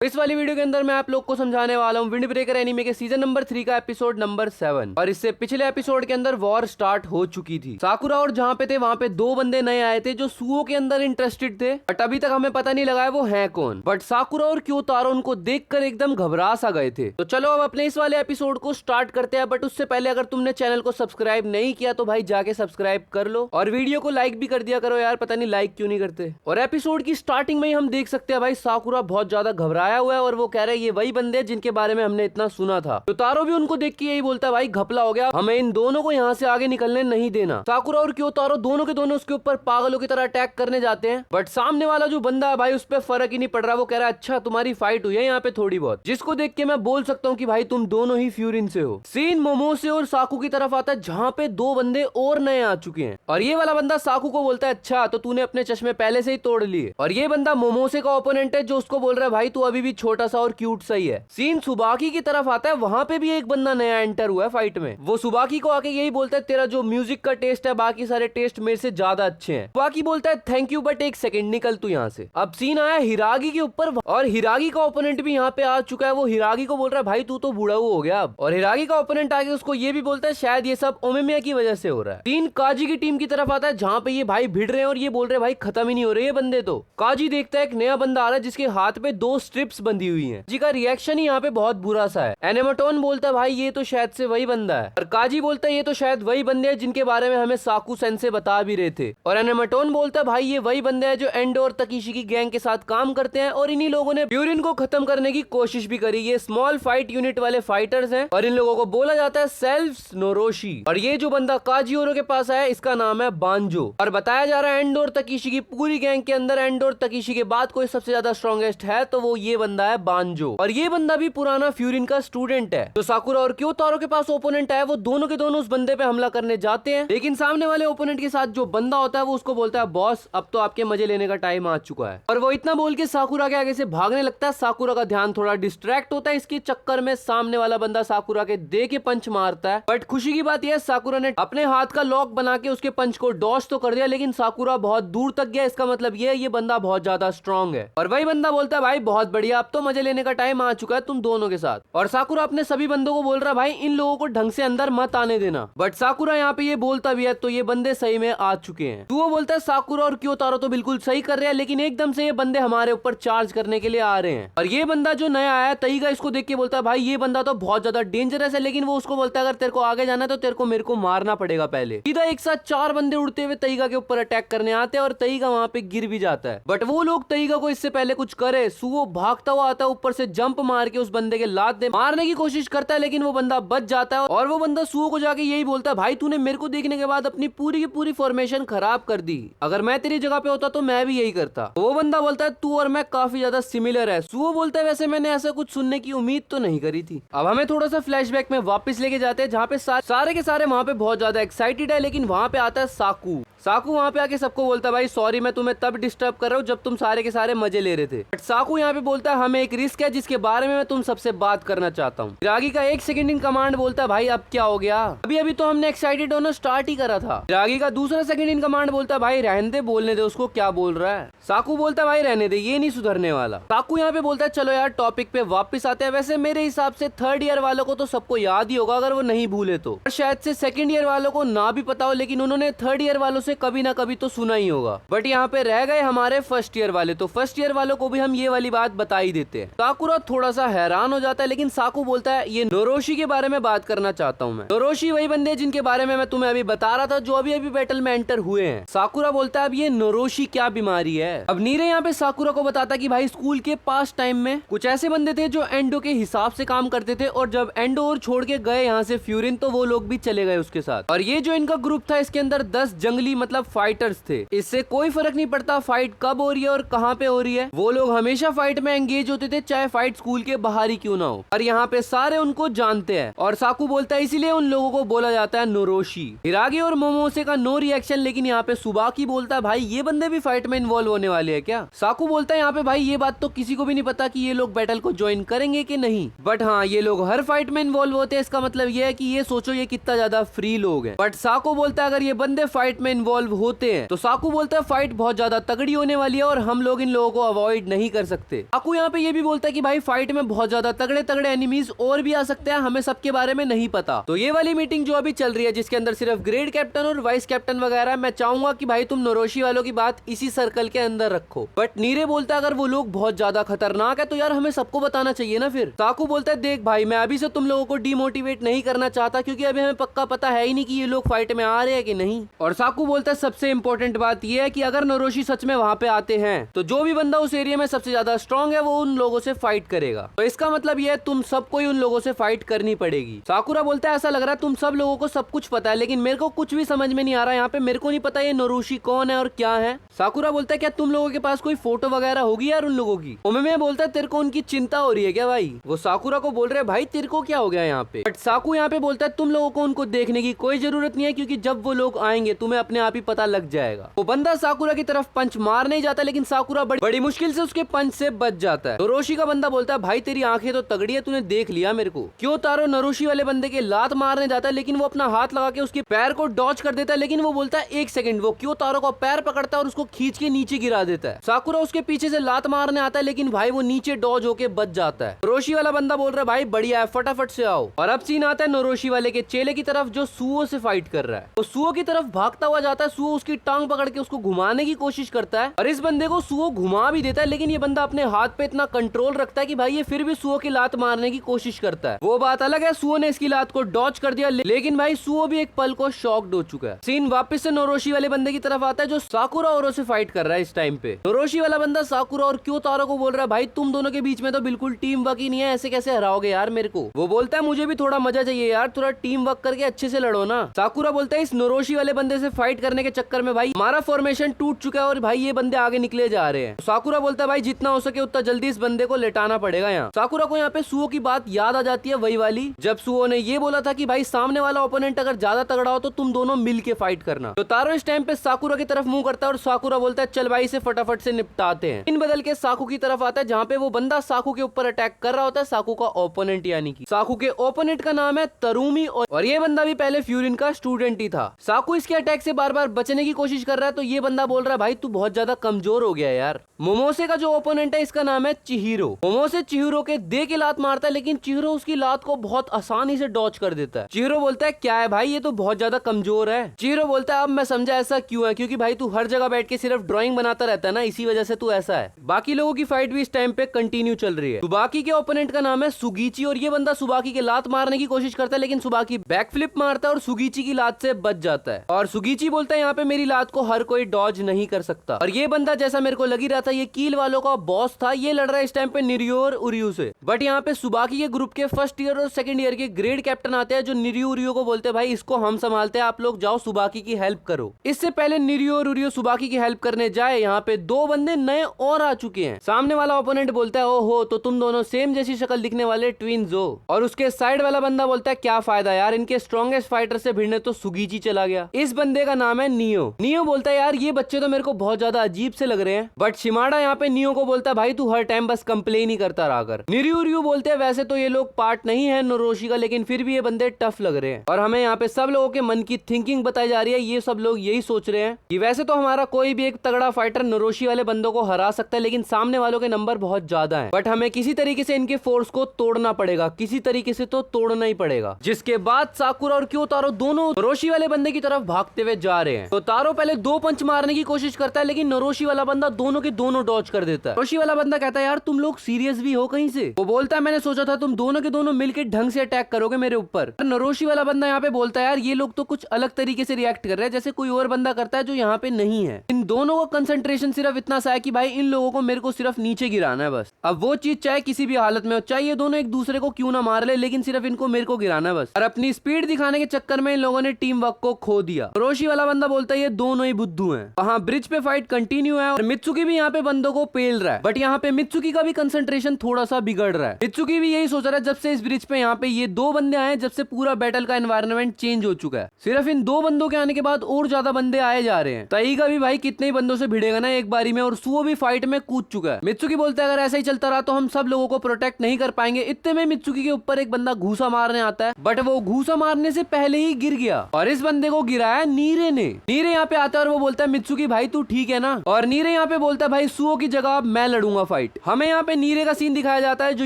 इस वाली वीडियो के अंदर मैं आप लोग को समझाने वाला हूँ विंड ब्रेकर एनीमे के सीजन नंबर 3 का एपिसोड नंबर 7। और इससे पिछले एपिसोड के अंदर वॉर स्टार्ट हो चुकी थी। साकुरा और जहाँ पे थे वहाँ पे दो बंदे नए आए थे जो सुओ के अंदर इंटरेस्टेड थे, बट अभी तक हमें पता नहीं लगा है वो है कौन। बट साकुरा और क्योतारो उनको देखकर एकदम घबरा सा गए थे। तो चलो अब अपने इस वाले एपिसोड को स्टार्ट करते हैं। बट उससे पहले अगर तुमने चैनल को सब्सक्राइब नहीं किया तो भाई जाके सब्सक्राइब कर लो और वीडियो को लाइक भी कर दिया करो यार, पता नहीं लाइक क्यों नहीं करते। और एपिसोड की स्टार्टिंग में ही हम देख सकते हैं भाई साकुरा बहुत ज्यादा घबराया हुआ है और वो कह रहे ये वही बंदे हैं जिनके बारे में हमने इतना सुना था। क्योतारो भी उनको देख के यही बोलता है भाई घपला हो गया, हमें इन दोनों को यहाँ से आगे निकलने नहीं देना। साकुरा और क्योतारो दोनों के दोनों उसके ऊपर पागलों की तरह अटैक करने जाते हैं। बट सामने वाला जो बंदा है भाई उस पर फर्क ही नहीं पड़ रहा। वो कह रहा है अच्छा तुम्हारी फाइट हुई है यहाँ पे थोड़ी बहुत, जिसको देख के मैं बोल सकता हूँ कि भाई तुम दोनों ही फ्यूरिन से हो। सीन मोमोसे और साकू की तरफ आता है जहाँ पे दो बंदे और नए आ चुके हैं और ये वाला बंदा साकू को बोलता है अच्छा तो तूने अपने चश्मे पहले से ही तोड़ लिए। और ये बंदा मोमोसे का ओपोनेंट है जो उसको बोल रहा है भाई तू अभी भी छोटा सा और क्यूट सा ही है। सीन सुबाकी की तरफ आता है, वहां पे भी एक बंदा नया एंटर हुआ है फाइट में। वो सुबाकी को आके यही बोलता है तेरा जो म्यूजिक का टेस्ट है बाकी सारे टेस्ट मेरे से ज्यादा अच्छे हैं। सुबाकी बोलता है थैंक यू बट एक सेकंड निकल तू यहाँ से। अब सीन आया हिरागी के ऊपर और हिरागी का ओपोनेंट भी यहाँ पे आ चुका है। वो हिरागी को बोल रहा है भाई तू तो बूढ़ा हो गया अब। और हिरागी का ओपोनेंट आके उसको ये भी बोलता है शायद ये सब ओमेमिया की वजह से हो रहा है। सीन काजी की टीम की तरफ आता है जहाँ पे ये भाई भिड़ रहे हैं और ये बोल रहे हैं भाई खत्म ही नहीं हो रहे ये बंदे। तो काजी देखता है एक नया बंदा आ रहा है जिसके हाथ पे 2 स्ट्रिप्स बंधी हुई है, जी का रिएक्शन ही यहाँ पे बहुत बुरा सा है। एनेमाटोन बोलता है भाई ये तो शायद से वही बंदा है और काजी बोलता है ये तो शायद वही बंदे हैं जिनके बारे में हमें साकू सेंसे बता भी रहे थे। और एनेमाटोन बोलता है भाई ये वही बंदे हैं जो एंडो और तकीशी की गैंग के साथ काम करते हैं और इन्हीं लोगों ने फ्यूरिन को खत्म करने की कोशिश भी करी। ये स्मॉल फाइट यूनिट वाले फाइटर्स हैं और इन लोगों को बोला जाता है सेल्फ्स नोरोशी। और ये जो बंदा काजीओरो के पास आया इसका नाम है बांजो। और बताया जा रहा है एंडो और तकीशी की पूरी गैंग के अंदर एंडो और तकीशी के बाद कोई सबसे ज्यादा स्ट्रॉन्गेस्ट है तो वो ये बंदा है बांजो। और ये बंदा भी पुराना फ्यूरिन का स्टूडेंट है। तो साकुरा और क्योतारो के पास ओपोनेंट है वो दोनों के दोनों उस बंदे पे हमला करने जाते हैं, लेकिन सामने वाले ओपोनेंट के साथ जो बंदा होता है वो उसको बोलता है बॉस अब तो आपके मजे लेने का टाइम आ चुका है। और वो इतना बोल के साकुरा के आगे से भागने लगता है। साकुरा का ध्यान थोड़ा डिस्ट्रैक्ट होता है, इसके चक्कर में सामने वाला बंदा साकुरा के दे के पंच मारता है। बट खुशी की बात यह साकुरा ने अपने हाथ का लॉक बना के उसके पंच को डॉज तो कर दिया, लेकिन साकुरा बहुत दूर तक गया। इसका मतलब ये बंदा बहुत ज्यादा स्ट्रॉन्ग है। और वही बंदा बोलता है भाई बहुत बढ़िया अब तो मजे लेने का टाइम आ चुका है तुम दोनों के साथ। और साकुरा अपने सभी बंदों को बोल रहा है भाई इन लोगों को ढंग से अंदर मत आने देना। बट साकुरा यहाँ पे ये बोलता भी है तो ये बंदे सही में आ चुके हैं। तो वो बोलता है साकुरा और क्योतारो तो बिल्कुल सही कर रहे हैं, लेकिन एकदम से ये बंदे हमारे ऊपर चार्ज करने के लिए आ रहे हैं। और ये बंदा जो नया आया तईगा इसको देख के बोलता है भाई ये बंदा तो बहुत ज्यादा डेंजरस है, लेकिन वो उसको बोलता है अगर तेरे को आगे जाना है तो तेरे को मेरे को मारना पड़ेगा पहले। सीधा एक साथ 4 बंदे उड़ते हुए तईगा के ऊपर अटैक करने आते हैं और तईगा वहां पे गिर भी जाता है। बट वो लोग तईगा को इससे पहले कुछ करे सुओ भागता हुआ आता है, ऊपर से जंप मार के उस बंदे के लात दे मारने की कोशिश करता है, लेकिन वो बंदा बच जाता है। और वो बंदा सुओ को जाके यही बोलता है भाई तूने मेरे को देखने के बाद अपनी पूरी की पूरी फॉर्मेशन खराब कर दी, अगर मैं तेरी जगह पे होता तो मैं भी यही करता। वो बंदा बोलता है तू और मैं काफी ज्यादा सिमिलर है। सुओ बोलता है वैसे मैंने ऐसा कुछ सुनने की उम्मीद तो नहीं करी थी। अब हमें थोड़ा सा फ्लैशबैक में वापस लेके जाते हैं जहाँ पे सारे के सारे वहाँ पे बहुत ज्यादा एक्साइटेड है, लेकिन वहाँ पे आता है साकू। साकू वहाँ पे आके सबको बोलता है भाई सॉरी मैं तुम्हें तब डिस्टर्ब कर रहा हूँ जब तुम सारे के सारे मजे ले रहे थे। बट साकू यहाँ पे बोलता है हमें एक रिस्क है जिसके बारे में मैं तुम सबसे बात करना चाहता हूँ। हिरागी का 1 सेकंड इन कमांड बोलता है भाई अब क्या हो गया, अभी अभी तो हमने एक्साइटेड होना स्टार्ट ही करा था। हिरागी का दूसरा सेकंड इन कमांड बोलता है भाई रहने दे बोलने दे उसको क्या बोल रहा है। साकू बोलता है भाई रहने दे ये नहीं सुधरने वाला। साकू यहाँ पे बोलता है चलो यार टॉपिक पे वापस आते हैं। वैसे मेरे हिसाब से 3rd ईयर वालों को तो सबको याद ही होगा अगर वो नहीं भूले तो, शायद से 2nd ईयर वालों को ना भी पता हो, लेकिन उन्होंने 3rd ईयर वालों से कभी ना कभी तो सुना ही होगा। बट यहाँ पे रह गए हमारे 1st ईयर वाले, तो 1st ईयर वालों को भी हम ये वाली बात बता ही देते हैं। साकुरा थोड़ा सा हैरान हो जाता है, लेकिन साकू बोलता है ये नोरोशी के बारे में बात करना चाहता हूँ मैं। नोरोशी वही बंदे जिनके बारे में मैं तुम्हें अभी बता रहा था जो अभी अभी बैटल में एंटर हुए हैं। साकुरा बोलता है अब ये नोरोशी क्या बीमारी है। अब नीरे यहाँ पे साकुरा को बताता कि भाई स्कूल के पास टाइम में कुछ ऐसे बंदे थे जो एंडो के हिसाब से काम करते थे और जब एंडो और छोड़ के गए यहाँ से फ्यूरिन तो वो लोग भी चले गए उसके साथ। और ये जो इनका ग्रुप था इसके अंदर 10 जंगली मतलब फाइटर्स थे। इससे कोई फर्क नहीं पड़ता फाइट कब हो रही है और कहाँ पे हो रही है, वो लोग हमेशा फाइट में एंगेज होते थे चाहे फाइट स्कूल के बाहर ही क्यों ना हो। और यहाँ पे सारे उनको जानते हैं। और साकू बोलता है इसीलिए उन लोगों को बोला जाता है नोरोशी। हिरागी और मोमोसे का नो रिएक्शन, लेकिन यहाँ पे सुबाकी बोलता है भाई ये बंदे भी फाइट में इन्वॉल्व होने वाले हैं क्या। साकू बोलता है यहाँ पे भाई ये बात तो किसी को भी नहीं पता कि ये लोग बैटल को ज्वाइन करेंगे कि नहीं, बट हाँ ये लोग हर फाइट में इन्वॉल्व होते हैं। इसका मतलब ये है कि ये सोचो ये कितना ज्यादा फ्री लोग हैं। बट साकू बोलता है अगर ये बंदे फाइट में इन्वॉल्व होते हैं। तो साकू बोलता है फाइट बहुत ज्यादा तगड़ी होने वाली है और हम लोग इन लोगों को अवॉइड नहीं कर सकते। साकू यहाँ पे ये भी बोलता है कि भाई फाइट में बहुत ज्यादा तगड़े तगड़े एनिमीज और भी आ सकते हैं, हमें सबके बारे में नहीं पता। तो ये वाली मीटिंग जो अभी चल रही है जिसके अंदर सिर्फ ग्रेड कैप्टन और वाइस कैप्टन वगैरह, मैं चाहूंगा कि भाई तुम नोरोशी वालों की बात इसी सर्कल के अंदर रखो। बट नीरे बोलता है अगर वो लोग बहुत ज्यादा खतरनाक है तो यार हमें सबको बताना चाहिए ना फिर। साकू बोलता है देख भाई मैं अभी से तुम लोगों को डिमोटिवेट नहीं करना चाहता क्योंकि अभी हमें पक्का पता है ही नहीं कि ये लोग फाइट में आ रहे हैं कि नहीं। और साकू बोलता है सबसे इंपॉर्टेंट बात ये है कि अगर नोरोशी सच में वहां पे आते हैं तो जो भी बंदा उस एरिया में सबसे ज्यादा स्ट्रांग है वो उन लोगों से फाइट करेगा। तो इसका मतलब ये है तुम सबको ही उन लोगों से फाइट करनी पड़ेगी। साकुरा बोलता है ऐसा लग रहा है तुम सब लोगों को सब कुछ पता है लेकिन मेरे को कुछ भी समझ में नहीं आ रहा, यहाँ पे मेरे को नहीं पता ये नोरोशी कौन है और क्या है। साकुरा बोलता है क्या तुम लोगों के पास कोई फोटो वगैरह होगी यार उन लोगों की। ओमेमे बोलता है तेरे को उनकी चिंता हो रही है क्या भाई। वो साकुरा को बोल रहे भाई तेरे को क्या हो गया यहाँ पे। बट साकू यहाँ पे बोलता है तुम लोगों को उनको देखने की कोई जरूरत नहीं है क्योंकि जब वो लोग आएंगे तुम्हें अपने आप ही पता लग जाएगा। वो बंदा साकुरा की तरफ पंच मार नहीं जाता लेकिन साकुरा बड़ी मुश्किल से उसके पंच से बच जाता है। नोरोशी का बंदा बोलता है भाई तेरी आंखें तो तगड़ी है, तूने देख लिया मेरे को। क्यों तारो नोरोशी वाले बंदे के लात मारने जाता है लेकिन वो अपना हाथ लगा के उसके पैर को डॉच कर देता है लेकिन वो बोलता है एक सेकंड। वो क्यों तारो का पैर पकड़ता है और उसको खींच के नीचे गिरा देता है। साकुरा उसके पीछे से लात मारने आता है लेकिन भाई वो नीचे डॉज होके बच जाता है। नोरोशी वाला बंदा बोल रहा है भाई बढ़िया है फटाफट से आओ। और अब सीन आता है नोरोशी वाले के चेले की तरफ जो सुओ से फाइट कर रहा है। तो सुओ की तरफ भागता हुआ जाता है, सुओ उसकी टांग पकड़ के उसको घुमाने की कोशिश करता है और इस बंदे को सुओ घुमा भी देता है लेकिन ये बंदा अपने हाथ पे इतना कंट्रोल रखता है कि भाई ये फिर भी सुओ की लात मारने की कोशिश करता है। वो बात अलग है सुओ ने इसकी लात को डॉच कर दिया लेकिन भाई सुओ भी एक पल को शॉक्ड हो चुका है। सीन वापस से नोरोशी वाले बंदे की तरफ आता है जो साकुरा औरो से फाइट कर रहा है। इस टाइम पे नोरोशी वाला बंदा साकुरा और क्योतारो को बोल रहा है भाई तुम दोनों के बीच में तो बिल्कुल टीम वर्क ही नहीं है, ऐसे कैसे हराओगे यार मेरे को। वो बोलता है मुझे भी थोड़ा मजा चाहिए यार, थोड़ा टीम वर्क करके अच्छे से लड़ो ना। साकुरा बोलता है इस नोरोशी वाले बंदे से फाइट करने के चक्कर में भाई हमारा फॉर्मेशन टूट चुका है और भाई ये बंदे आगे निकले जा रहे हैं। साकुरा बोलता है भाई जितना हो सके उतना जल्दी इस बंदे को लेटाना पड़ेगा यहाँ। साकुरा को यहाँ पे सुओ की बात याद आ जाती है, वही वाली जब सुओ ने ये बोला था कि भाई सामने वाला ओपोनेंट अगर ज्यादा तगड़ा हो तो तुम दोनों मिल के फाइट करना। तो तारो इस टाइम पे साकुरा की तरफ मुंह करता है और साकुरा बोलता है चल भाई इसे फटाफट से निपटाते हैं। इन बदल के साकू की तरफ आता है जहाँ पे वो बंदा साकू के ऊपर अटैक कर रहा होता है, साकू का ओपोनेंट यानी कि साकू के ओपोनेंट का नाम है तरुमी और ये बंदा भी पहले फ्यूरिन का स्टूडेंट ही था। साकू इसके अटैक से बार बार बचने की कोशिश कर रहा है तो ये बंदा बोल रहा है भाई तू बहुत ज्यादा कमजोर हो गया यार। मोमोसे का जो ओपोनेंट है इसका नाम है चिहिरो। मोमोसे चिहिरो के दे के लात मारता है लेकिन चिहिरो उसकी लात को बहुत आसानी से डॉच कर देता है। चिहिरो बोलता है क्या है भाई ये तो बहुत ज्यादा कमजोर है। चिहिरो बोलता है अब मैं समझा ऐसा क्यों है, क्योंकि भाई तू हर जगह बैठ के सिर्फ ड्राइंग बनाता रहता है ना, इसी वजह से तू ऐसा है। बाकी लोगों की फाइट भी इस टाइम पे कंटिन्यू चल रही है। सुबाकी के ओपोनेंट का नाम है सुगीची और ये बंदा सुबाकी के लात मारने की कोशिश करता है लेकिन सुबाकी बैक फ्लिप मारता है और सुगीची की लात से बच जाता है। और सुगीची बोलता है यहाँ पे मेरी लात को हर कोई डॉज नहीं कर सकता। और ये बंदा जैसा मेरे को लग ही रहा था ये कील वालों का बॉस था, ये लड़ रहा है इस टाइम पे निरियो और उरियो से। बट यहाँ पे सुबाकी के ग्रुप के फर्स्ट ईयर और सेकंड ईयर के ग्रेड कैप्टन आते हैं जो निरियो उरियो को बोलते हैं भाई इसको हम संभालते हैं, आप लोग जाओ सुबाकी की हेल्प करो। इससे पहले निरियो और उरियो सुबाकी की हेल्प करने जाए यहाँ पे दो बंदे नए और आ चुके हैं। सामने वाला ओपोनेंट बोलता है ओहो तो तुम दोनों सेम जैसी शक्ल दिखने वाले ट्विन्स हो। और उसके साइड वाला बंदा बोलता है क्या फायदा यार, इनके स्ट्रॉन्गेस्ट फाइटर से भिड़ने तो सुगीची चला गया। इस बंदे का नाम है नियो। नियो बोलता है यार ये बच्चे तो मेरे को बहुत ज्यादा अजीब से लग रहे हैं। बट शिमाडा यहाँ पे नियो को बोलता है भाई तू हर टाइम बस कंप्लेन ही करता रहा कर। निरियो बोलते हैं वैसे तो ये लोग पार्ट नहीं है नोरोशी का लेकिन फिर भी ये बंदे टफ लग रहे हैं। और हमें यहाँ पे सब लोगों के मन की थिंकिंग बताई जा रही है, ये सब लोग यही सोच रहे हैं कि वैसे तो हमारा कोई भी एक तगड़ा फाइटर नोरोशी वाले बंदों को हरा सकता है लेकिन सामने वालों के नंबर बहुत ज्यादा है। बट हमें किसी तरीके से इनके फोर्स को तोड़ना पड़ेगा, किसी तरीके से तो तोड़ना ही पड़ेगा। जिसके बाद साकुरा और क्योतारो दोनों नोरोशी वाले बंदे की तरफ भागते हुए जा रहे हैं। तो तारो पहले दो पंच मारने की कोशिश करता है लेकिन नोरोशी वाला बंदा दोनों के दोनों डॉच कर देता है। नोरोशी वाला बंदा कहता है यार तुम लोग सीरियस भी हो कहीं से। वो बोलता है मैंने सोचा था तुम दोनों के दोनों मिलकर ढंग से अटैक करोगे मेरे ऊपर। नोरोशी वाला बंदा यहाँ पे बोलता है यार ये लोग तो कुछ अलग तरीके से रिएक्ट कर रहे हैं जैसे कोई और बंदा करता है जो यहाँ पे नहीं है। इन दोनों का कंसंट्रेशन सिर्फ इतना सा है कि भाई इन लोगों को मेरे को सिर्फ नीचे गिराना है बस। अब वो चीज चाहे किसी भी हालत में हो, चाहे ये दोनों एक दूसरे को क्यों ना मार ले लेकिन सिर्फ इनको मेरे को गिराना है बस। और अपनी स्पीड दिखाने के चक्कर में इन लोगों ने टीम वर्क को खो दिया। नोरोशी वाला बंदा बोलता है ये दोनों ही बुद्धू हैं। वहाँ ब्रिज पे फाइट कंटिन्यू है और मित्सुकी भी यहाँ पे बंदों को पेल रहा है। बट यहाँ पे मित्सुकी का भी कंसंट्रेशन थोड़ा सा बिगड़ रहा है। मित्सुकी भी यही सोच रहा है जब से इस ब्रिज पे यहाँ पे ये दो बंदे आए जब से पूरा बैटल का एनवायरनमेंट चेंज हो चुका है। सिर्फ इन दो बंदों के आने के बाद और ज्यादा बंदे आए जा रहे हैं। तईगा भी भाई कितने ही बंदों से भिड़ेगा ना एक बारी में और सुओ भी फाइट में कूद चुका है। मित्सुकी बोलता है अगर ऐसा ही चलता रहा तो हम सब लोगों को प्रोटेक्ट नहीं कर पाएंगे। इतने में मित्सुकी के ऊपर एक बंदा घूसा मारने आता है बट वो घूसा मारने से पहले ही गिर गया और इस बंदे को गिराया नीरे ने। नीरे यहाँ पे आता है और वो बोलता है मित्सुकी भाई तू ठीक है ना, और नीरे यहाँ पे बोलता है भाई सुओ की जगह अब मैं लड़ूंगा फाइट। हमें यहाँ पे नीरे का सीन दिखाया जाता है जो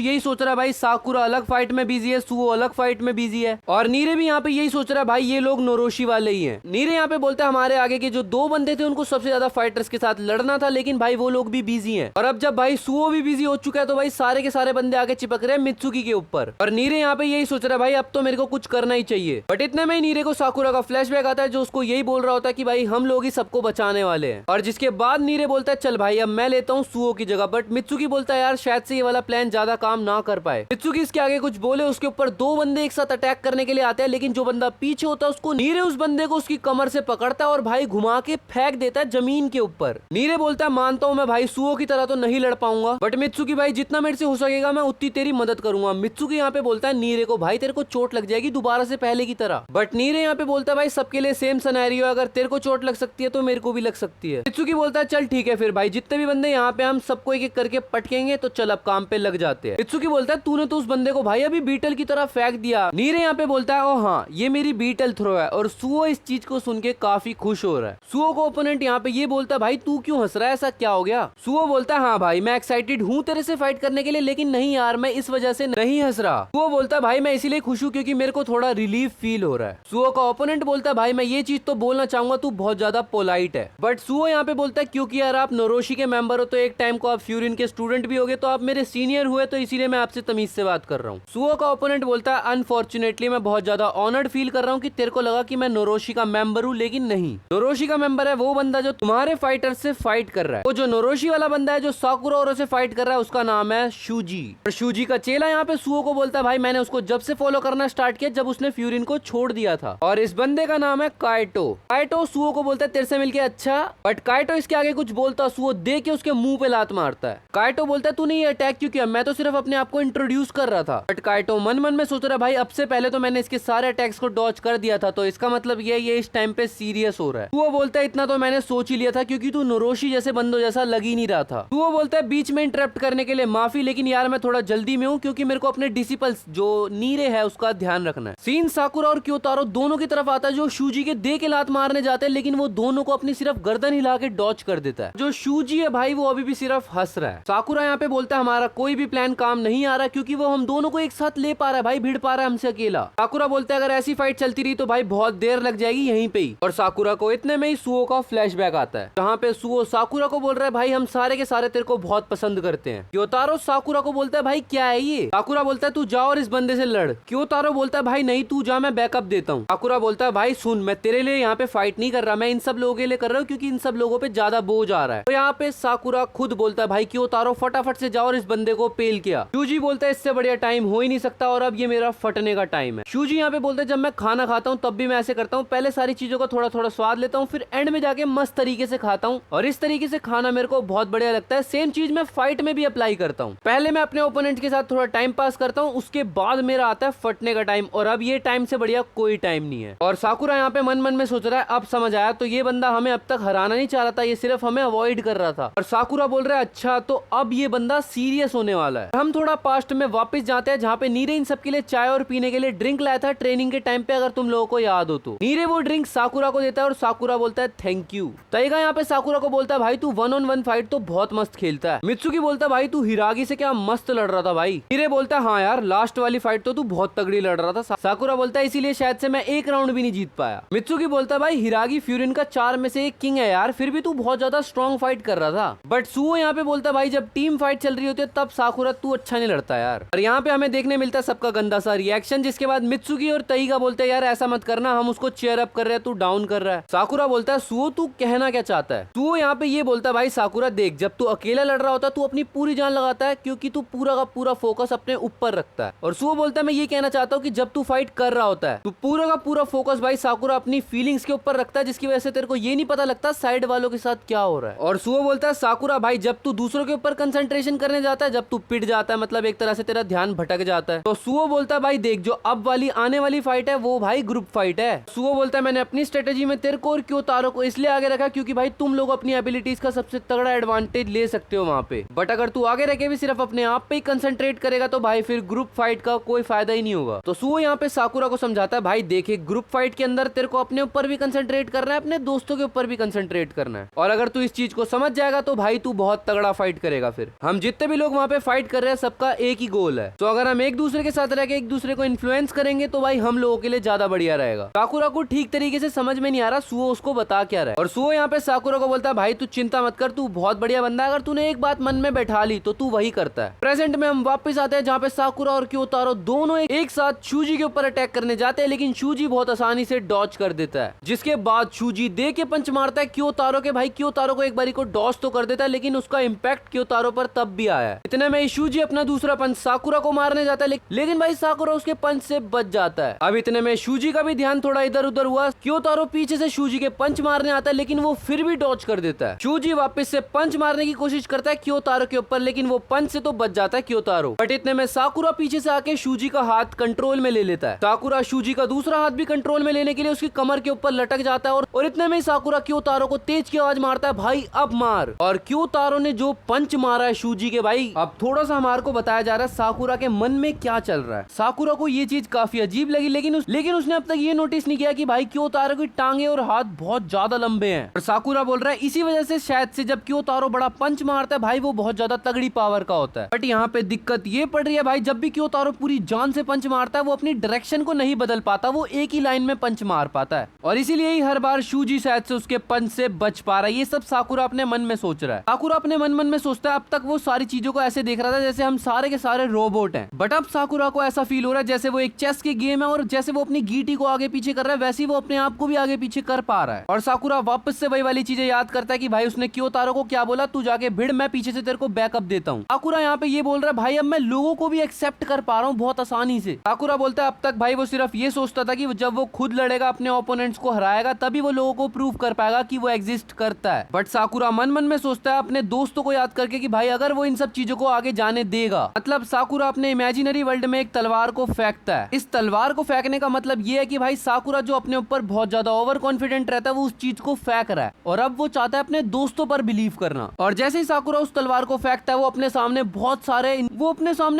यही सोच रहा है भाई साकुरा अलग फाइट में बिजी है, सुओ अलग फाइट में बिजी है, और नीरे भी यहाँ पे यही सोच रहा है भाई ये लोग नोरोशी वाले ही हैं। नीरे यहाँ पे बोलता है हमारे आगे के जो दो बंदे थे उनको सबसे ज्यादा फाइटर्स के साथ लड़ना था, लेकिन भाई वो लोग भी बिजी हैं, और अब जब भाई सुओ भी बिजी हो चुका है तो भाई सारे के सारे बंदे आगे चिपक रहे हैं मित्सुकी के ऊपर, और नीरे यहाँ पे यही सोच रहा है भाई अब तो मेरे को कुछ करना ही चाहिए। बट इतने में ही नीरे को साकुरा का फ्लैशबैक आता है जो उसको यही बोल रहा होता है कि भाई हम लोग ही सबको बचाने वाले हैं, और जिसके बाद नीरे बोलता है चल भाई अब मैं लेता हूँ सुओ की जगह। बट मित्सुकी बोलता है यार शायद से ये वाला प्लान ज्यादा काम ना कर पाए। मित्सुकी इसके आगे कुछ बोले उसके ऊपर दो बंदे एक साथ अटैक करने के लिए आते हैं, लेकिन जो बंदा पीछे होता है उसको नीरे उस बंदे को उसकी कमर से पकड़ता है और भाई घुमा के फेंक देता है जमीन के ऊपर। नीरे बोलता है मानता हूँ मैं भाई सुओ की तरह तो नहीं लड़ पाऊंगा, बट मित्सुकी भाई जितना मेरे से हो सकेगा मैं उतनी तेरी मदद करूंगा। मित्सुकी यहाँ पे बोलता है नीरे को भाई तेरे को चोट लग जाएगी दोबारा से पहले की तरह, बट नीरे यहाँ पे बोलता है भाई सबके लिए सेम सिनेरियो, अगर तेरे को चोट लग सकती है तो मेरे को भी लग सकती है। मित्सुकी बोलता है चल ठीक है फिर भाई जितने भी बंदे यहाँ पे हम सबको एक एक करके पटकेंगे, तो चल अब काम पे लग जाते हैं। मित्सुकी बोलता है तूने तो उस बंदे को भाई अभी बीटल की तरह फेंक दिया। नीरे यहाँ पे बोलता है ओ हाँ ये मेरी बीटल थ्रो है, और सुओ इस चीज को सुन के काफी खुश हो रहा है। सुओ को ओपोनेंट यहाँ पे ये बोलता है भाई तू क्यों हंस रहा है, ऐसा क्या हो गया। सुओ बोलता है हाँ भाई मैं एक्साइटेड हूँ तेरे से फाइट करने के लिए, लेकिन नहीं यार मैं इस वजह से नहीं हंस रहा। सुओ बोलता है भाई मैं इसीलिए खुश हूँ क्योंकि मेरे को थोड़ा रिलीफ फील हो रहा है। सुओ का ओपोनेंट बोलता है भाई मैं ये चीज तो बोलना चाहूंगा तू बहुत ज्यादा पोलाइट है, बट सुओ यहाँ पे बोलता है क्योंकि यार आप नोरोशी के मेंबर हो तो एक टाइम को आप फ्यूरिन के स्टूडेंट भी होगे, तो आप मेरे सीनियर हुए तो इसीलिए मैं आपसे तमीज से बात कर रहा हूँ। सुओ का ओपोनेंट बोलता है अनफॉर्चुनेटली मैं बहुत ज्यादा ऑनर्ड फील कर रहा हूँ कि तेरे को लगा कि मैं नोरोशी का मेंबर हूँ, लेकिन नहीं। नोरोशी का मेंबर है वो बंदा जो तुम्हारे फाइटर से फाइट कर रहा है। वो जो नोरोशी वाला बंदा है जो साकुरा और से फाइट कर रहा है उसका नाम है शूजी। और शूजी का चेला यहाँ पे सुओ को बोलता है भाई मैंने उसको जब से फॉलो करना स्टार्ट किया जब उसने फ्यूरिन को छोड़ दिया था, और इस बंदे का नाम है काइटो। काइटो सुओ को बोलता है तेरे से मिलके अच्छा, बट काइटो इसके आगे कुछ बोलता सुओ देख के उसके मुंह पे लात मारता है। काइटो बोलता है तूने ये अटैक क्यों किया, मैं तो सिर्फ अपने आप को इंट्रोड्यूस कर रहा था। बट काइटो मन मन में सोच रहा भाई अब से पहले तो मैंने इसके सारे अटैक्स को डॉज कर दिया था, तो इसका मतलब ये इस टाइम पे सीरियस हो रहा है। सुओ बोलता है इतना तो मैंने सोच ही लिया था क्योंकि तू नोरोशी जैसे बंदों जैसा लग ही नहीं रहा था। सुओ बोलता है बीच में इंटरप्ट करने के लिए माफी, लेकिन यार मैं थोड़ा जल्दी में हूँ क्योंकि मेरे को अपने डिसिपल्स जो नीरे है उसका ध्यान रखना है। सीन साकुरा और क्योतारो दोनों की तरफ आता है जो शूजी के दे के लात मारने जाते हैं, लेकिन वो दोनों को अपनी सिर्फ गर्दन हिला के डॉच कर देता है। जो शूजी है भाई वो अभी भी सिर्फ हंस रहा है। साकुरा यहाँ पे बोलता है हमारा कोई भी प्लान काम नहीं आ रहा क्योंकि वो हम दोनों को एक साथ ले पा रहा है भाई, भिड़ पा रहा है हमसे अकेला। साकुरा बोलता है अगर ऐसी फाइट चलती रही तो भाई बहुत देर लग जाएगी यहीं पे ही। और साकुरा को इतने में ही सुओ का फ्लैशबैक आता है जहाँ पे सुओ साकुरा को बोल रहा है भाई हम सारे के सारे तेरे को बहुत पसंद करते हैं। क्योतारो साकुरा को बोलता है भाई क्या है ये। साकुरा बोलता है तू जा और इस बंदे से लड़। क्योतारो बोलता है भाई नहीं तू जा मैं बैकअप देता हूँ। साकुरा बोलता है भाई सुन मैं तेरे लिए यहाँ पे फाइट नहीं कर रहा, मैं इन सब लोगों के लिए कर रहा हूँ क्योंकि इन सब लोगों पे ज्यादा बोझ आ रहा है। तो यहाँ पे साकुरा खुद बोलता है भाई क्योतारो फटाफट से जाओ और इस बंदे को पेल किया। शूजी बोलता है इससे बढ़िया टाइम हो ही नहीं सकता और अब ये मेरा फटने का टाइम है। शूजी यहाँ पे बोलता है जब मैं खाना खाता हूँ तब भी मैं ऐसे करता हूँ, पहले सारी चीजों का थोड़ा थोड़ा स्वाद लेता हूँ फिर एंड में जाके मस्त तरीके से खाता हूँ, और इस तरीके से खाना मेरे को बहुत बढ़िया लगता है। सेम चीज मैं फाइट में भी अप्लाई करता हूँ, पहले मैं अपने ओपोनेंट के साथ थोड़ा टाइम पास करता हूँ उसके बाद मेरा आता है फटने का टाइम, और अब ये टाइम से बढ़िया कोई टाइम नहीं है। और साकुरा यहाँ पे मन मन में सोच रहा है अब समझ आया तो ये बंदा हमें अब तक हराना नहीं चाह रहा था, ये सिर्फ हमें अवॉइड कर रहा था। और साकुरा बोल रहा है अच्छा तो अब ये बंदा सीरियस होने वाला है। हम थोड़ा पास्ट में वापस जाते हैं जहाँ पे नीरे इन सबके लिए चाय और पीने के लिए ड्रिंक लाया था ट्रेनिंग के टाइम पे, अगर तुम लोगों को याद हो तो। नीरे वो ड्रिंक साकुरा को देता है और साकुरा बोलता है थैंक यू। ताइगा यहाँ पे साकुरा को बोलता है भाई तू 1-on-1 फाइट तो बहुत मस्त खेलता है। मित्सुकी बोलता है भाई तू हिरागी से क्या मस्त लड़ रहा था भाई। नीरे बोलता है हाँ यार लास्ट वाली फाइट तो तू बहुत तगड़ी लड़ रहा था। साकुरा बोलता है इसीलिए शायद से मैं एक राउंड भी नहीं जीत पाया। मित्सुकी बोलता है भाई हिरागी फ्यूरिन का 4 में से एक किंग है यार, फिर भी तू बहुत ज्यादा स्ट्रॉन्ग फाइट कर रहा था। बट सुओ यहाँ पे बोलता है भाई जब टीम फाइट चल रही होती है तब साकुरा तू अच्छा नहीं लड़ता यार। और यहाँ पे हमें देखने मिलता है सबका गंदा सा रिएक्शन, जिसके बाद मित्सुकी और ताइगा बोलते हैं यार ऐसा मत करना, हम उसको चेयर अप कर रहे हैं तू डाउन कर रहा है। साकुरा बोलता है सुओ तू कहना क्या चाहता है। सुओ यहाँ पे ये बोलता है भाई साकुरा देख जब तू अकेला लड़ रहा होता है तू अपनी पूरी जान लगाता है क्योंकि तू पूरा का पूरा फोकस अपने ऊपर रखता है। और सुओ बोलता है मैं ये कहना चाहता हूँ कि जब तू फाइट कर रहा होता है तू पूरा का पूरा फोकस भाई साकुरा अपनी फीलिंग्स के ऊपर रखता है, जिसकी वजह से तेरे को ये नहीं पता लगता साइड वालों के साथ क्या हो रहा है। और सुओ बोलता है साकुरा भाई जब तू दूसरों के ऊपर कंसंट्रेशन करने जाता है, जब तू पिट जाता है मतलब एक तरह से तेरा ध्यान भटक जाता है। तो सुओ बोलता है भाई देख जो अब वाली आने वाली फाइट है वो भाई ग्रुप फाइट है। सुओ बोलता है मैंने अपनी स्ट्रेटेजी में तेरे को और क्योतारो को इसलिए आगे रखा क्योंकि भाई तुम लोग अपनी एबिलिटीज का सबसे तगड़ा एडवांटेज ले सकते हो वहाँ पे, बट अगर तू आगे रह के भी सिर्फ अपने आप पे ही कंसंट्रेट करेगा तो भाई फिर ग्रुप फाइट का कोई फायदा ही नहीं होगा। तो सुओ यहाँ पे साकुरा को समझाता है भाई देखे ग्रुप फाइट के अंदर तेरे को अपने ऊपर भी कंसंट्रेट करना है, अपने दोस्तों के ऊपर भी कंसंट्रेट करना है। और अगर तू इस चीज को समझ जाएगा तो भाई तू बहुत तगड़ा फाइट करेगा। फिर हम जितने भी लोग वहाँ पे फाइट कर रहे हैं सबका एक ही गोल है। तो अगर हम एक दूसरे के साथ रह के एक दूसरे को इन्फ्लुएंस करेंगे तो भाई हम लोगों के लिए ज्यादा बढ़िया रहेगा। साकुरा को ठीक तरीके से समझ में नहीं आ रहा सुओ उसको बता क्या रहा है, और सुओ यहाँ पे साकुरा को बोलता है भाई तू चिंता मत कर, तू बहुत बढ़िया बंदा है, अगर तूने एक बात मन में बैठा ली तो तू वही करता है। प्रेजेंट में हम वापस आते हैं जहाँ पे साकुरा और क्योतारो दोनों एक साथ शूजी के ऊपर अटैक करने जाते हैं, लेकिन शूजी बहुत आसानी से डॉज कर देता है। जिसके बाद शूजी दे के पंच मारता है क्योतारो के। भाई क्योतारो को एक बारी को डॉज तो कर देता है, लेकिन उसका इम्पैक्ट क्योतारो पर तब भी आया है। इतने में शूजी अपना दूसरा पंच साकुरा को मारने जाता है, लेकिन भाई साकुरा उसके पंच से बच जाता है। अब इतने में शूजी का भी ध्यान थोड़ा इधर उधर हुआ, क्योतारो पीछे से शूजी के पंच मारने आता है, लेकिन वो फिर भी डॉज कर देता है। शूजी वापस से पंच मारने की कोशिश करता है क्योतारो के ऊपर, लेकिन वो पंच से तो बच जाता है क्योतारो। बट इतने में साकुरा पीछे से आके शूजी का हाथ कंट्रोल में ले लेता है। साकुरा शूजी का दूसरा हाथ भी कंट्रोल में लेने के लिए उसकी कमर के ऊपर लटक जाता है, और इतने में साकुरा क्योतारो को तेज की आवाज मारता है भाई अब मार। और क्योतारो ने जो पंच मारा है शूजी के, भाई अब थोड़ा सा हमारे को बताया जा रहा है साकुरा के मन में क्या चल रहा है। साकुरा को ये चीज काफी अजीब लगी, लेकिन उसने अब तक ये नोटिस नहीं किया कि भाई क्योतारो की टांगे और हाथ बहुत ज्यादा लंबे हैं। और साकुरा बोल रहा है इसी वजह से शायद से जब क्योतारो बड़ा पंच मारता है भाई वो बहुत ज्यादा तगड़ी पावर का होता है। बट यहाँ पे दिक्कत ये पड़ रही है भाई, जब भी क्योतारो पूरी जान से पंच मारता है वो अपनी डायरेक्शन को नहीं बदल पाता, वो एक ही लाइन में पंच मार पाता है, और इसीलिए ही हर बार शूजी शायद से उसके पंच से बच पा रहा है। ये सब साकुरा अपने मन में सोच रहा है। साकुरा अपने मन में सोचता है अब तक वो सारी चीजों को ऐसे देख रहा था जैसे हम सारे के सारे रोबोट हैं, बट अब साकुरा को ऐसा फील हो रहा है जैसे वो एक चेस के गेम है, और जैसे वो अपनी गीटी को आगे पीछे कर रहा है वैसे ही वो अपने आप को भी आगे पीछे कर पा रहा है। और साकुरा वापस से वही वाली चीजें याद करता है कि भाई उसने क्योतारो को क्या बोला, तू जाके भिड़, मैं पीछे से तेरे को बैकअप देता हूँ। साकुरा यहाँ पे ये बोल रहा है भाई अब मैं लोगों को भी एक्सेप्ट कर पा रहा हूँ बहुत आसानी से। साकुरा बोलता है अब तक भाई वो सिर्फ ये सोचता था कि जब वो खुद लड़ेगा अपने ओपोनेंट्स को हराएगा तभी वो लोगों को प्रूव कर पाएगा कि वो एग्जिस्ट करता है। बट साकुरा मन मन में सोचता है अपने दोस्तों को याद करके कि भाई अगर वो इन सब चीजों को आगे जाने देगा, मतलब साकुरा अपने इमेजिनरी वर्ल्ड में एक तलवार को फेंकता है। इस तलवार को फेंकने का मतलब ये है कि भाई साकुरा जो अपने ऊपर बहुत ज्यादा ओवर कॉन्फिडेंट रहता है वो उस चीज को फेंक रहा है, और अब वो चाहता है अपने दोस्तों पर बिलीव करना। और जैसे ही साकुरा उस तलवार को फेंकता है वो अपने सामने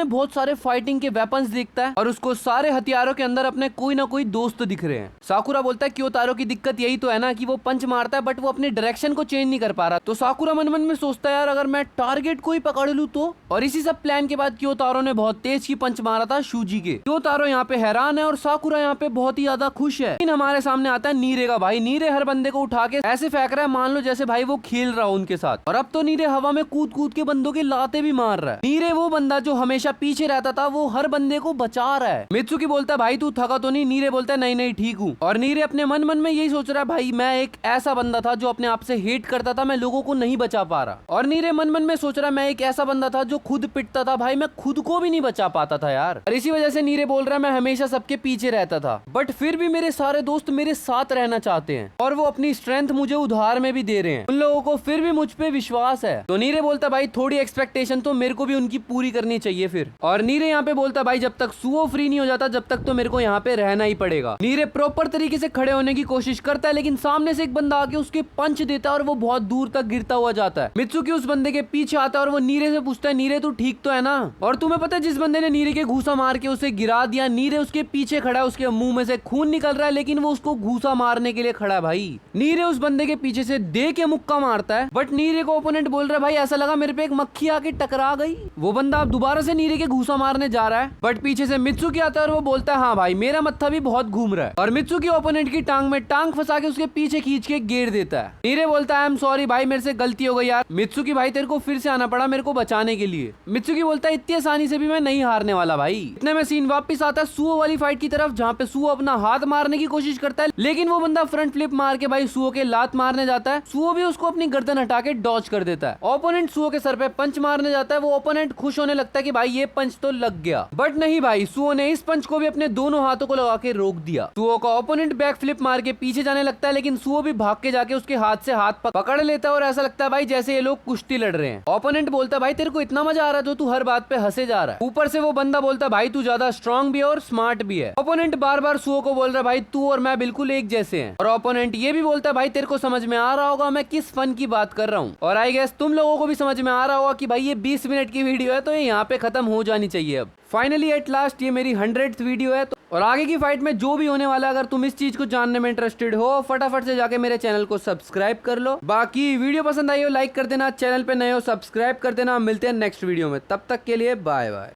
बहुत सारे फाइटिंग के वेपन्स देखता है, और उसको सारे हथियारों के अंदर अपने कोई ना कोई दोस्त दिख रहे हैं। साकुरा बोलता है क्योतारो की दिक्कत यही तो है ना कि वो पंच मारता है बट वो अपनी डायरेक्शन को चेंज नहीं कर पा रहा। तो साकुरा मन मन में सोचता है यार अगर मैं टारगेट को ही पकड़ लूं तो। और इसी सब प्लान के बाद क्योतारो ने बहुत तेज की पंच मारा था शूजी के। क्योतारो यहाँ पे हैरान है और साकुरा यहाँ पे बहुत ही ज्यादा खुश है। लेकिन हमारे सामने आता है नीरे का। भाई नीरे हर बंदे को उठा के ऐसे फेंक रहा है मान लो जैसे भाई वो खेल रहा हो उनके साथ, और अब तो नीरे हवा में कूद कूद के बंदों की लाते भी मार रहा है। नीरे वो बंदा जो हमेशा पीछे रहता था वो हर बंदे को बचा रहा है। मित्सुकी बोलता है भाई तू थका तो नहीं? नीरे बोलता है नहीं नहीं ठीक हूँ। और नीरे अपने मन मन में यही सोच रहा है भाई मैं एक ऐसा बंदा था जो अपने आप से हेट करता था, मैं लोगों को नहीं बचा पा रहा। और नीरे मन मन में सोच रहा है मैं एक ऐसा बंदा था जो खुद पिटता था, भाई मैं खुद को भी नहीं बचा पाता था यार। और इसी वजह से नीरे बोल रहा है मैं हमेशा सबके पीछे रहता था बट फिर भी मेरे सारे दोस्त मेरे साथ रहना चाहते हैं और वो अपनी स्ट्रेंथ मुझे उधार में भी दे रहे हैं, उन लोगों को फिर भी मुझ पे विश्वास है। तो नीरे बोलता भाई थोड़ी एक्सपेक्टेशन तो मेरे को भी उनकी पूरी करनी चाहिए फिर। और नीरे यहाँ पे बोलता भाई जब तक सुओ फ्री नहीं हो जाता जब तक तो मेरे को यहाँ पे रहना ही पड़ेगा। नीरे प्रॉपर तरीके से खड़े होने की कोशिश करता है लेकिन सामने से एक बंदा आके उसके पंच देता है और वो बहुत दूर तक गिरता हुआ जाता है। मित्सुकी उस बंदे के पीछे आता है और वो नीरे से पूछता है नीरे तू ठीक तो है ना? और तुम्हें पता है जिस बंदे ने नीरे के घूसा मार के उसे गिरा दिया, नीरे उसके पीछे खड़ा है, उसके मुंह में से खून निकल रहा है लेकिन वो उसको घूसा मारने के लिए खड़ा है। भाई नीरे उस बंदे के पीछे से दे के मुक्का मारता है बट नीरे को ओपोनेंट बोल रहा है भाई ऐसा लगा मेरे पे एक मक्खी आके टकरा गई। वो बंदा अब दोबारा से नीरे के घूसा मारने जा रहा है बट पीछे से मित्सुकी आता है और वो बोलता है हाँ भाई मेरा मत्था भी बहुत घूम रहा है। और मित्सुकी ओपोनेंट की टांग में टांग फंसा के उसके पीछे खींच के गेर देता है। नीरे बोलता है आई एम सॉरी भाई मेरे से गलती हो गई यार। मित्सुकी भाई तेरे को फिर से आना पड़ा मेरे को बचाने के लिए। मित्सुकी बोलता है इतनी आसानी से भी मैं नहीं हारने वाला भाई। इतने में सीन वापस आता है सुओ वाली फाइट की तरफ जहाँ पे सुओ अपना हाथ मारने की कोशिश करता है लेकिन वो बंदा फ्रंट फ्लिप मार के भाई सुओ के लात मारने जाता है। सुओ भी उसको अपनी गर्दन हटा के डॉज कर देता है। ओपोनेंट सुओ के सर पे पंच मारने जाता है, वो ओपोनेंट खुश होने लगता है कि भाई ये पंच तो लग गया बट नहीं भाई सुओ ने इस पंच को भी अपने दोनों हाथों को लगा के रोक दिया। सुओ का ओपोनेंट बैक फ्लिप मार के पीछे जाने लगता है लेकिन सुओ भी भाग के जाके उसके हाथ से हाथ पकड़ लेता है और ऐसा लगता है भाई जैसे ये लोग कुश्ती लड़ रहे हैं। ओपोनेंट बोलता है भाई तेरे को इतना मजा आ रहा है तो तू हर बात पे हंसे जा रहा है। ऊपर से वो बंदा बोलता है भाई तू ज्यादा स्ट्रांग भी है और स्मार्ट भी है। ओपोनेंट बार बार सुओ को बोल रहा है भाई तू और मैं बिल्कुल एक जैसे हैं। और ओपोनेंट ये भी बोलता है भाई तेरे को समझ में आ रहा होगा मैं किस फन की बात कर रहा हूँ। और आई गेस तुम लोगों को भी समझ में आ रहा होगा कि भाई ये 20 मिनट की वीडियो है तो ये यहाँ पे खत्म हो जानी चाहिए अब। फाइनली एट लास्ट ये मेरी 100th वीडियो है और आगे की फाइट में जो भी होने वाला है, अगर तुम इस चीज को जानने में इंटरेस्टेड हो फटाफट से जाके मेरे चैनल को सब्सक्राइब कर लो। बाकी वीडियो पसंद आई हो लाइक कर देना, चैनल पे नए हो सब्सक्राइब कर देना। मिलते हैं नेक्स्ट वीडियो में, तब तक के लिए बाय बाय।